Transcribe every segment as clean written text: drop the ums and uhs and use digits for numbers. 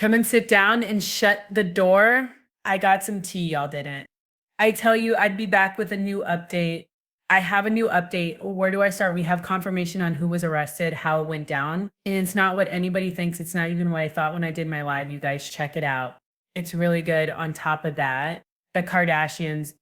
Come and sit down and shut the door. I got some tea, y'all didn't. I tell you, I'd be back with a new update. I have a new update. Where do I start? We have confirmation on who was arrested, how it went down. And it's not what anybody thinks. It's not even what I thought when I did my live. You guys check it out. It's really good. On top of that, the Kardashians,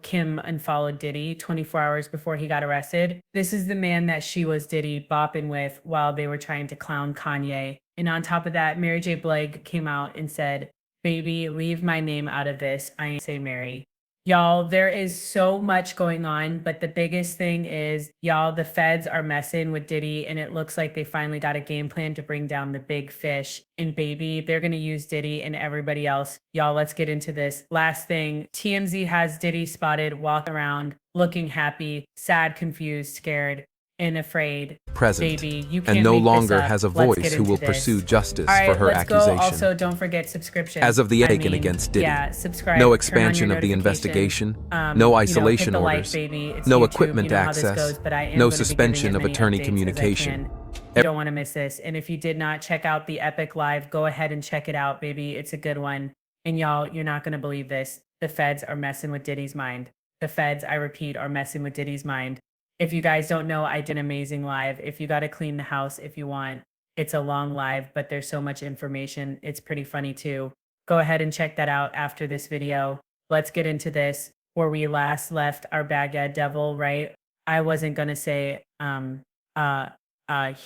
Kim unfollowed Diddy 24 hours before he got arrested. This is the man that she was Diddy bopping with while they were trying to clown Kanye. And on top of that, Mary J. Blige came out and said, "Baby, leave my name out of this. I ain't say Mary." Y'all, there is so much going on, but the biggest thing is, y'all, the feds are messing with Diddy, and it looks like they finally got a game plan to bring down the big fish. And baby, they're going to use Diddy and everybody else. Y'all, let's get into this. Last thing, TMZ has Diddy spotted walking around looking happy, sad, confused, scared, and afraid. Present, baby, you can't and no make this longer up. has a Let's voice get who will into this. pursue justice All right, for her let's accusation. Go. Also, don't forget subscription. As of the taken against Diddy, yeah, subscribe. no turn on expansion your of the notification. investigation, no isolation hit the orders, like, baby. It's no YouTube. equipment You know how this access, goes, but I am no gonna be suspension giving of as many attorney updates as I communication. can. You don't want to miss this. And if you did not check out the Epic Live, go ahead and check it out, baby. It's a good one. And y'all, you're not going to believe this. The feds are messing with Diddy's mind. The feds, I repeat, are messing with Diddy's mind. If you guys don't know, I did an amazing live. If you got to clean the house if you want, it's a long live, but there's so much information. It's pretty funny too. Go ahead and check that out after this video. Let's get into this where we last left our Baghdad devil, right? I wasn't going to say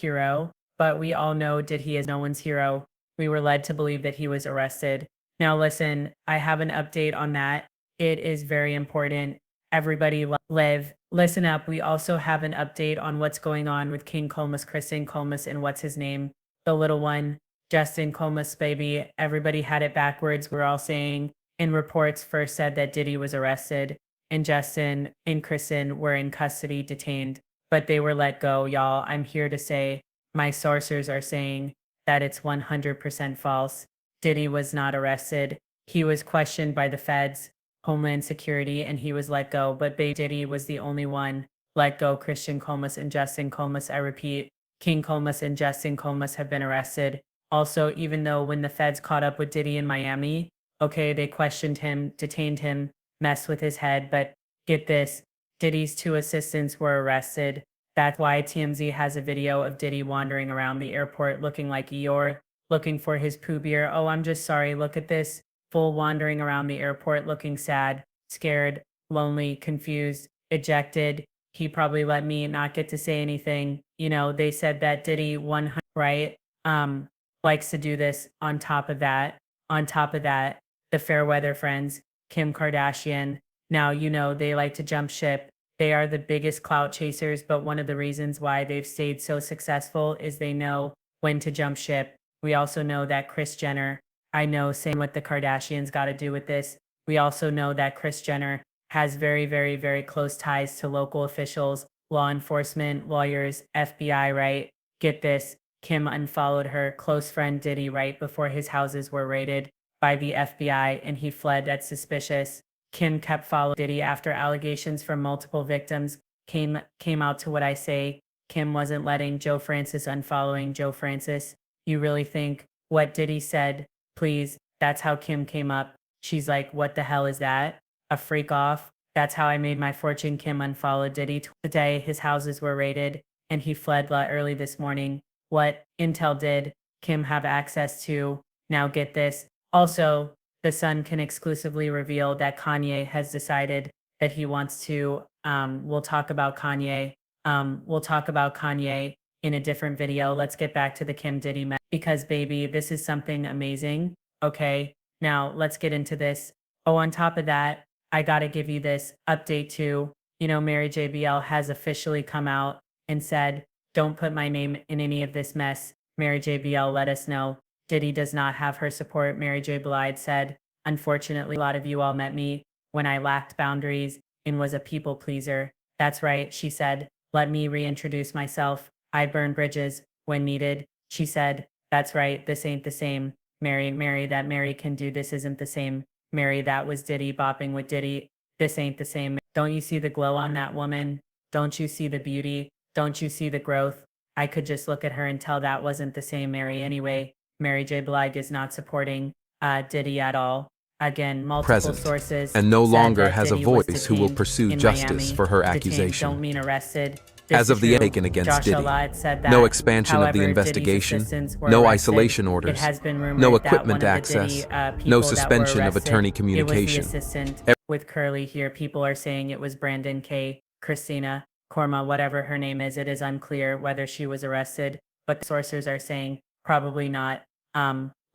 hero, but we all know Diddy is no one's hero. We were led to believe that he was arrested. Now listen, I have an update on that. It is very important. Everybody listen up. We also have an update on what's going on with King Comus, Kristen Comus, and what's his name? The little one, Justin Comus, baby. Everybody had it backwards. We're all saying in reports first said that Diddy was arrested and Justin and Kristen were in custody detained, but they were let go, y'all. I'm here to say my sources are saying that it's 100% false. Diddy was not arrested. He was questioned by the feds, Homeland Security, and he was let go. But Baby Diddy was the only one let go. Christian Comus and Justin Comus, I repeat, King Comus and Justin Comus have been arrested. Also, even though when the feds caught up with Diddy in Miami, okay, they questioned him, detained him, messed with his head, but get this, Diddy's 2 assistants were arrested. That's why TMZ has a video of Diddy wandering around the airport looking like Eeyore, looking for his Pooh Bear. Oh, I'm just sorry, look at this. Full wandering around the airport looking sad, scared, lonely, confused, ejected. He probably let me not get to say anything. They said that Diddy 100, right? Likes to do this. On top of that, the Fairweather friends, Kim Kardashian. Now, they like to jump ship. They are the biggest clout chasers, but one of the reasons why they've stayed so successful is they know when to jump ship. We also know that Kris Jenner, I know saying what the Kardashians got to do with this. We also know that Kris Jenner has very, very, very close ties to local officials, law enforcement, lawyers, FBI, right? Get this, Kim unfollowed her close friend Diddy right before his houses were raided by the FBI and he fled. That's suspicious. Kim kept following Diddy after allegations from multiple victims came out to what I say. Kim wasn't letting Joe Francis unfollowing Joe Francis. You really think what Diddy said? Please, that's how Kim came up. She's like, what the hell is that? A freak off? That's how I made my fortune. Kim unfollowed Diddy today. His houses were raided and he fled early this morning. What intel did Kim have access to? Now get this. Also, The Sun can exclusively reveal that Kanye has decided that he wants to, we'll talk about Kanye. We'll talk about Kanye in a different video. Let's get back to the Kim Diddy mess because baby, this is something amazing. Okay, now let's get into this. Oh, on top of that, I gotta give you this update too. Mary JBL has officially come out and said, don't put my name in any of this mess. Mary JBL let us know Diddy does not have her support. Mary J. Blige said, unfortunately, a lot of you all met me when I lacked boundaries and was a people pleaser. That's right, she said, let me reintroduce myself. I burn bridges when needed. She said, that's right, this ain't the same. Mary, that Mary can do this isn't the same. Mary, that was Diddy bopping with Diddy. This ain't the same. Don't you see the glow on that woman? Don't you see the beauty? Don't you see the growth? I could just look at her and tell that wasn't the same Mary anyway. Mary J. Blige is not supporting Diddy at all. Again, multiple present, sources and no said longer that has a Diddy was voice who will detained pursue in justice Miami. for her Detained accusation. don't mean arrested. As This of is the true. taken against Josh Diddy, Alad said that. no expansion of the However, investigation, Diddy's assistants were no arrested. isolation It orders, has been rumored no that one equipment of the access, Diddy people no that were suspension of arrested, attorney it was the communication. assistant with curly here. People are saying it was Brandon K, Christina Korma, whatever her name is. It is unclear whether she was arrested, but the sources are saying probably not.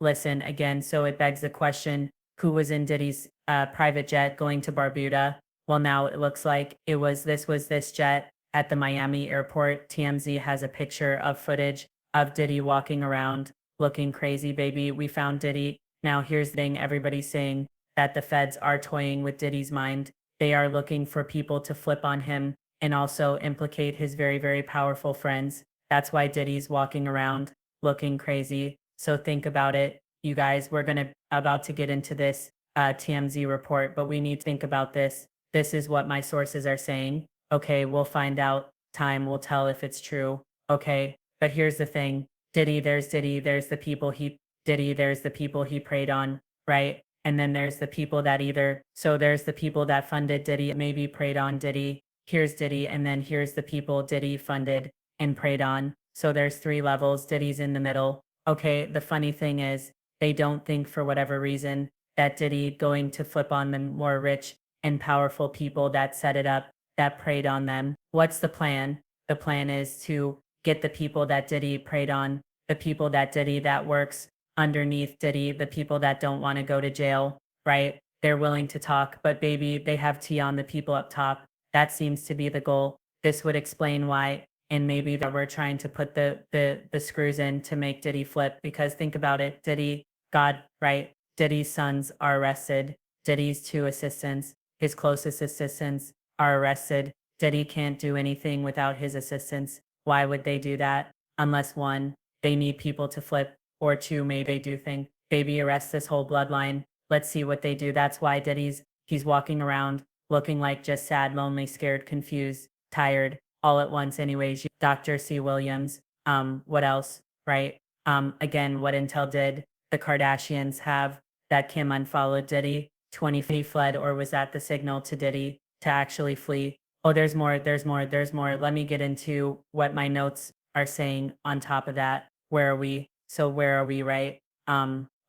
Listen again. So it begs the question: who was in Diddy's private jet going to Barbuda? Well, now it looks like this was this jet at the Miami airport. TMZ has a picture of footage of Diddy walking around looking crazy, baby. We found Diddy. Now here's the thing: everybody's saying that the feds are toying with Diddy's mind. They are looking for people to flip on him and also implicate his very, very powerful friends. That's why Diddy's walking around looking crazy. So think about it. You guys, we're about to get into this TMZ report, but we need to think about this. This is what my sources are saying. Okay, we'll find out. Time will tell if it's true. Okay, but here's the thing. Diddy, there's the people he preyed on, right? And then there's the people that there's the people that funded Diddy, maybe preyed on Diddy. Here's Diddy, and then here's the people Diddy funded and preyed on. So there's 3 levels. Diddy's in the middle. Okay, the funny thing is, they don't think for whatever reason that Diddy going to flip on the more rich and powerful people that set it up, that preyed on them. What's the plan? The plan is to get the people that Diddy preyed on, the people that Diddy that works underneath Diddy, the people that don't want to go to jail, right? They're willing to talk, but baby, they have tea on the people up top. That seems to be the goal. This would explain why, and maybe that we're trying to put the screws in to make Diddy flip, because think about it. Diddy, God, right? Diddy's sons are arrested. Diddy's 2 assistants, his closest assistants, are arrested. Diddy can't do anything without his assistants. Why would they do that? Unless 1, they need people to flip, or 2, maybe they do think, baby, arrest this whole bloodline. Let's see what they do. That's why he's walking around looking like just sad, lonely, scared, confused, tired, all at once. Anyways, Dr. C. Williams, what else, right? Again, what Intel did, the Kardashians have that Kim unfollowed Diddy, 20 fled, or was that the signal to Diddy to actually flee? Oh, there's more. Let me get into what my notes are saying on top of that. Where are we? So where are we, right?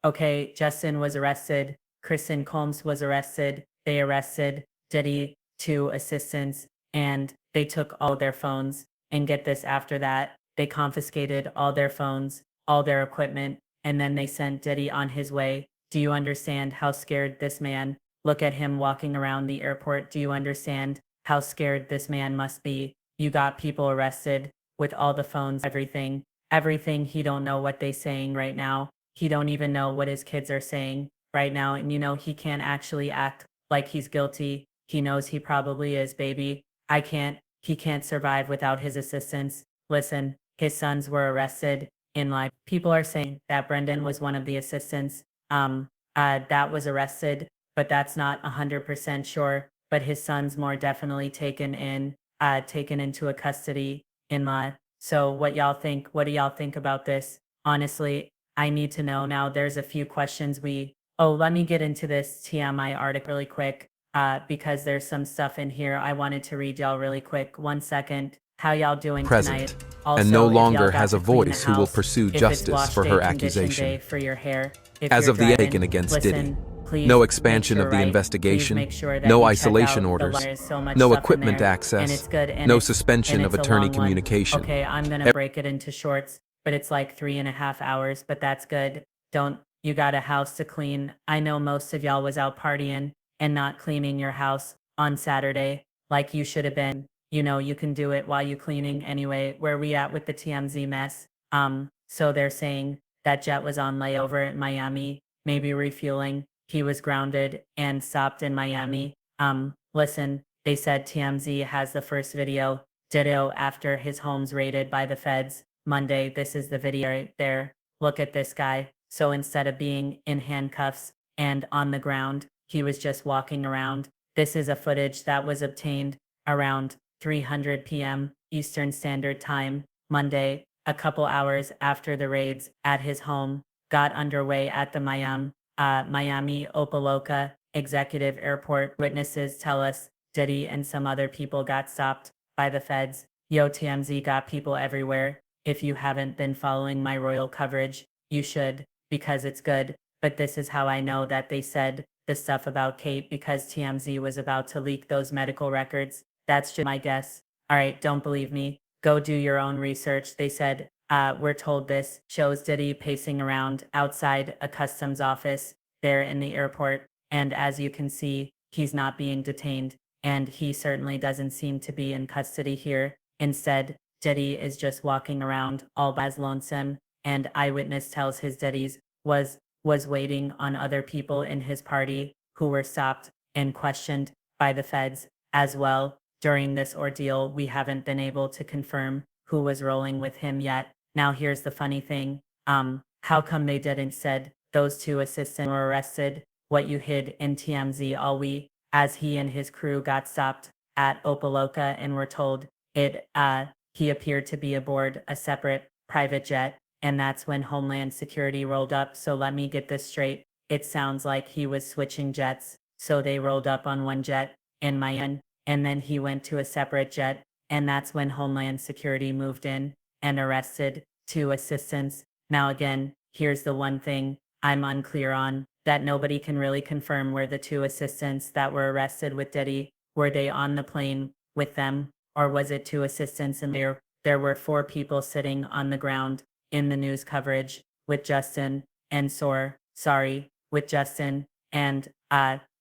Okay, Justin was arrested. Kristen Combs was arrested. They arrested Diddy, 2 assistants, and they took all their phones. And get this, after that, they confiscated all their phones, all their equipment, and then they sent Diddy on his way. Do you understand how scared this man? Look at him walking around the airport. Do you understand how scared this man must be? You got people arrested with all the phones, everything. He don't know what they saying right now. He don't even know what his kids are saying right now. And he can't actually act like he's guilty. He knows he probably is, baby. He can't survive without his assistants. Listen, his sons were arrested in life. People are saying that Brendan was one of the assistants that was arrested, but that's not 100% sure. But his son's more definitely taken into a custody in law. So what y'all think? What do y'all think about this? Honestly, I need to know now. There's a few questions let me get into this TMI article really quick because there's some stuff in here I wanted to read y'all really quick. 1 second. How y'all doing present, tonight? Also, and no if longer y'all got has a to clean the voice who will house, pursue if it's justice wash for day, her condition accusation. day for your hair, if As you're of the driving, taken against listen, Diddy, please no make expansion sure, of the right? Please investigation, make sure that no you check isolation out orders, there's so much no stuff in equipment there, access, and it's good, and no it's suspension of a attorney long one. communication. Okay, I'm gonna break it into shorts, but it's like 3.5 hours, but that's good. You got a house to clean. I know most of y'all was out partying and not cleaning your house on Saturday like you should have been. You can do it while you cleaning anyway. Where we at with the TMZ mess? So they're saying that Jet was on layover in Miami, maybe refueling. He was grounded and stopped in Miami. Listen, they said TMZ has the first video. Ditto after his home's raided by the feds Monday. This is the video right there. Look at this guy. So instead of being in handcuffs and on the ground, he was just walking around. This is a footage that was obtained around 3:00 p.m. Eastern Standard Time, Monday, a couple hours after the raids at his home. got underway at the Miami Opaloka Executive Airport. Witnesses tell us Diddy and some other people got stopped by the feds. Yo, TMZ got people everywhere. If you haven't been following my royal coverage, you should, because it's good. But this is how I know that they said the stuff about Kate, because TMZ was about to leak those medical records. That's just my guess. All right, don't believe me. Go do your own research. They said, we're told this shows Diddy pacing around outside a customs office there in the airport. And as you can see, he's not being detained. And he certainly doesn't seem to be in custody here. Instead, Diddy is just walking around all by his lonesome. And eyewitness tells his Diddy's was waiting on other people in his party who were stopped and questioned by the feds as well. During this ordeal, we haven't been able to confirm who was rolling with him yet. Now here's the funny thing. How come they didn't said those two assistants were arrested? What you hid in TMZ all week, as he and his crew got stopped at Opaloka and were told he appeared to be aboard a separate private jet. And that's when Homeland Security rolled up. So let me get this straight. It sounds like he was switching jets. So they rolled up on one jet in Miami, and then he went to a separate jet. And that's when Homeland Security moved in and arrested two assistants. Now, again, here's the one thing I'm unclear on, that nobody can really confirm where the two assistants that were arrested with Diddy, were they on the plane with them, or was it two assistants and there were four people sitting on the ground in the news coverage with Justin and with Justin and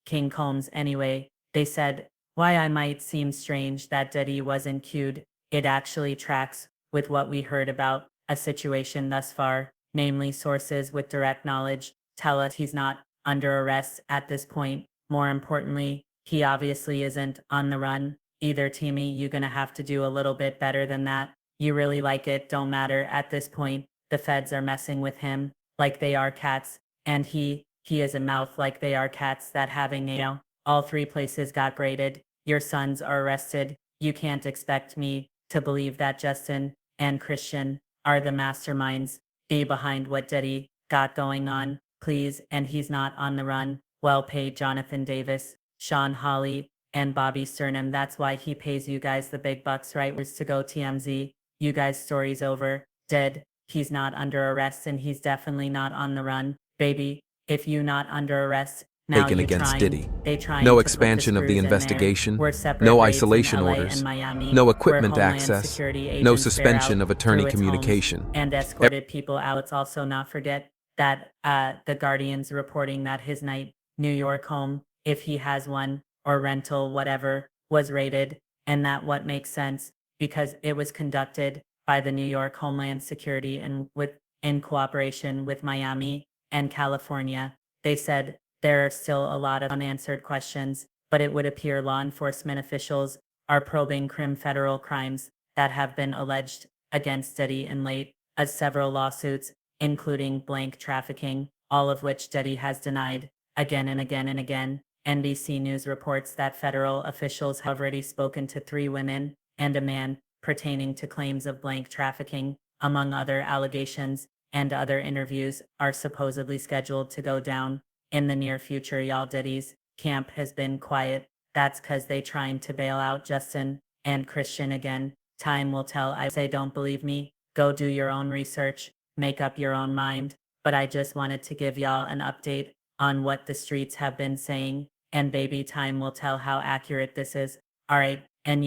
King Combs. Anyway, they said, why I might seem strange that Diddy wasn't cued, it actually tracks with what we heard about a situation thus far, namely sources with direct knowledge tell us he's not under arrest at this point. More importantly, he obviously isn't on the run either. Timmy, you're gonna have to do a little bit better than that. You really like it, don't matter at this point. The feds are messing with him like they are cats, and he is a mouth like they are cats that having all three places got braided. Your sons are arrested. You can't expect me to believe that Justin and Christian are the masterminds behind what Diddy got going on, please. And he's not on the run. Well paid Jonathan Davis, Sean Hawley, and Bobby Sternum. That's why he pays you guys the big bucks, right? Where's to go, TMZ? You guys' story's over. Dead. He's not under arrest, and he's definitely not on the run. Baby, if you not under arrest, now Taken you against Diddy. They No expansion of the investigation, no isolation orders, no equipment access, no suspension of attorney communication. And escorted people out. Let's also not forget that the Guardian's reporting that his New York home, if he has one, or rental, whatever, was raided, and that what makes sense because it was conducted by the New York Homeland Security and in cooperation with Miami and California. They said there are still a lot of unanswered questions, but it would appear law enforcement officials are probing federal crimes that have been alleged against Diddy in late as several lawsuits, including blank trafficking, all of which Diddy has denied again and again and again. NBC News reports that federal officials have already spoken to 3 women and a man pertaining to claims of blank trafficking, among other allegations, and other interviews are supposedly scheduled to go down in the near future. Y'all, Diddy's camp has been quiet. That's cause they trying to bail out Justin and Christian again. Time will tell. I say don't believe me. Go do your own research. Make up your own mind. But I just wanted to give y'all an update on what the streets have been saying. And baby, time will tell how accurate this is. All right. And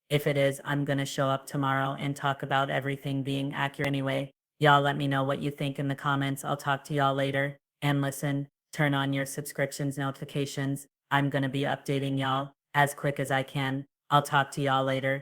if it is, I'm going to show up tomorrow and talk about everything being accurate anyway. Y'all let me know what you think in the comments. I'll talk to y'all later. And listen, turn on your subscriptions notifications. I'm going to be updating y'all as quick as I can. I'll talk to y'all later.